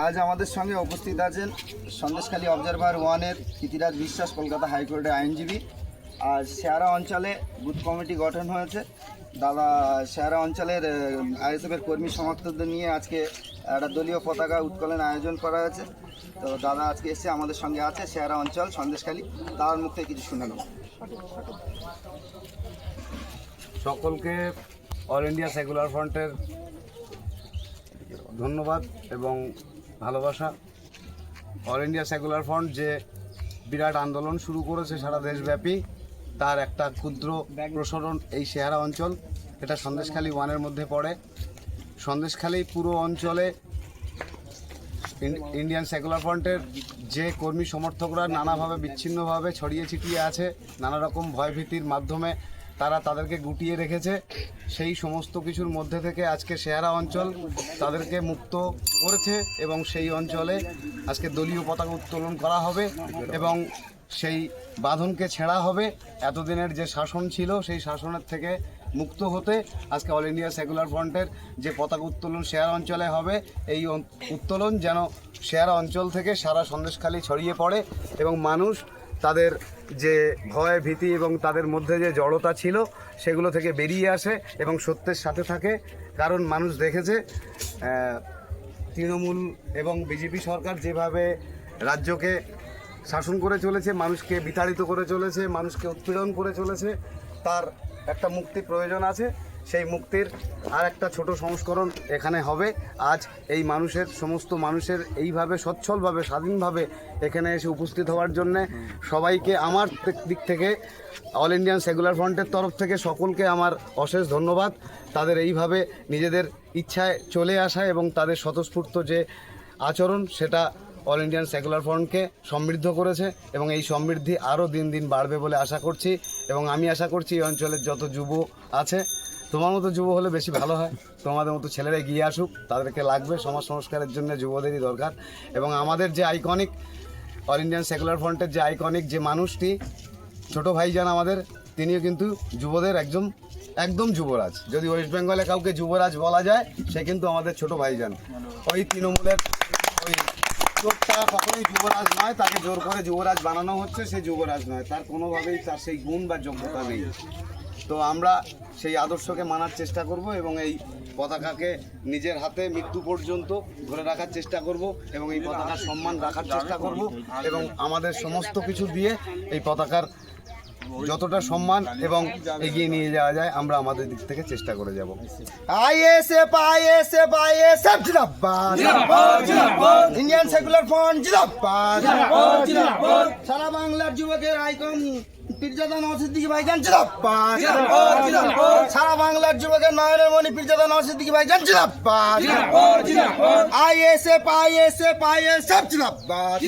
আজ আমাদের সঙ্গে উপস্থিত আছেন সন্দেশখালী অবজারভার ওয়ানের ইতিরাজ বিশ্বাস, কলকাতা হাইকোর্টের আইনজীবী। আজ শেয়ারা অঞ্চলে বুথ কমিটি গঠন হয়েছে। দাদা শেয়ারা অঞ্চলের আইএসএফের কর্মী সমর্থকদের নিয়ে আজকে একটা দলীয় পতাকা উত্তোলন আয়োজন করা হয়েছে। তো দাদা আজকে এসে আমাদের সঙ্গে আছে শেয়ারা অঞ্চল সন্দেশখালী, তার মুখ থেকে কিছু শুনে নেব। সকলকে অল ইন্ডিয়া সেকুলার ফ্রন্টের ধন্যবাদ এবং ভালোবাসা। অল ইন্ডিয়া সেকুলার ফ্রন্ট যে বিরাট আন্দোলন শুরু করেছে সারা দেশব্যাপী, তার একটা ক্ষুদ্র প্রসারণ এই শেয়ারা অঞ্চল। এটা সন্দেশখালী ওয়ানের মধ্যে পড়ে। সন্দেশখালী পুরো অঞ্চলে ইন্ডিয়ান সেকুলার ফ্রন্টের যে কর্মী সমর্থকরা নানাভাবে বিচ্ছিন্নভাবে ছড়িয়ে ছিটিয়ে আছে, নানা রকম ভয়ভীতির মাধ্যমে তারা তাদেরকে গুটিয়ে রেখেছে। সেই সমস্ত কিছুর মধ্যে থেকে আজকে শেয়ারা অঞ্চল তাদেরকে মুক্ত করেছে এবং সেই অঞ্চলে আজকে দলীয় পতাকা উত্তোলন করা হবে এবং সেই বাঁধনকে ছেঁড়া হবে। এতদিনের যে শাসন ছিল সেই শাসনের থেকে মুক্ত হতে আজকে অল ইন্ডিয়া সেকুলার ফ্রন্টের যে পতাকা উত্তোলন শেয়ারা অঞ্চলে হবে, এই উত্তোলন যেন শেয়ারা অঞ্চল থেকে সারা সন্দেশখালী ছড়িয়ে পড়ে এবং মানুষ তাদের যে ভয় ভীতি এবং তাদের মধ্যে যে জড়তা ছিল সেগুলো থেকে বেরিয়ে আসে এবং সত্যের সাথে থাকে। কারণ মানুষ দেখেছে তৃণমূল এবং বিজেপি সরকার যেভাবে রাজ্যকে শাসন করে চলেছে, মানুষকে বিতাড়িত করে চলেছে, মানুষকে উৎপীড়ন করে চলেছে, তার একটা মুক্তির প্রয়োজন আছে। সেই মুক্তির আর একটা ছোট সংস্করণ এখানে হবে। আজ এই মানুষের সমস্ত মানুষের এইভাবে সচ্ছলভাবে স্বাধীনভাবে এখানে এসে উপস্থিত হওয়ার জন্যে সবাইকে আমার দিক থেকে অল ইন্ডিয়ান সেকুলার ফ্রন্টের তরফ থেকে সকলকে আমার অশেষ ধন্যবাদ। তাদের এইভাবে নিজেদের ইচ্ছায় চলে আসা এবং তাদের স্বতঃস্ফূর্ত যে আচরণ সেটা অল ইন্ডিয়ান সেকুলার ফ্রন্টকে সমৃদ্ধ করেছে এবং এই সমৃদ্ধি আরও দিন দিন বাড়বে বলে আশা করছি। এবং আমি আশা করছি এই অঞ্চলের যত যুব আছে, তোমার মতো যুব হলে বেশি ভালো হয়, তোমাদের মতো ছেলেরা এগিয়ে আসুক, তাদেরকে লাগবে। সমাজ সংস্কারের জন্য যুবদেরই দরকার। এবং আমাদের যে আইকনিক অল ইন্ডিয়ান সেকুলার ফ্রন্টের যে আইকনিক যে মানুষটি ছোটো ভাইজান আমাদের, তিনিও কিন্তু যুবদের একদম যুবরাজ। যদি ওয়েস্ট বেঙ্গলে কাউকে যুবরাজ বলা যায়, সে কিন্তু আমাদের ছোটো ভাইজান। ওই তৃণমূলের ওই চোরটা কখনোই যুবরাজ নয়, তাকে জোর করে যুবরাজ বানানো হচ্ছে, সে যুবরাজ নয়, তার কোনোভাবেই তার সেই গুণ বা যোগ্যতা নেই। তো আমরা সেই আদর্শকে মানার চেষ্টা করব এবং এই পতাকাকে নিজের হাতে মৃত্যু পর্যন্ত ধরে রাখার চেষ্টা করব এবং এই পতাকার সম্মান রাখার চেষ্টা করব এবং আমাদের সমস্ত কিছু দিয়ে এই পতাকার যতটা সম্মান এবং এগিয়ে নিয়ে যাওয়া যায় আমরা আমাদের দিক থেকে চেষ্টা করে যাব। আইএসএফ জিন্দাবাদ, ইন্ডিয়ান সেকুলার ফ্রন্ট জিন্দাবাদ, সারা বাংলার যুবকের আইকন পীরজাদা নওয়াজ সিদ্দিকী ভাইজান জিন্দাবাদ, সারা বাংলার যুবকের নয়নের মণি পীরজাদা নওয়াজ সিদ্দিকী ভাইজান জিন্দাবাদ, আইএসএফ জিন্দাবাদ।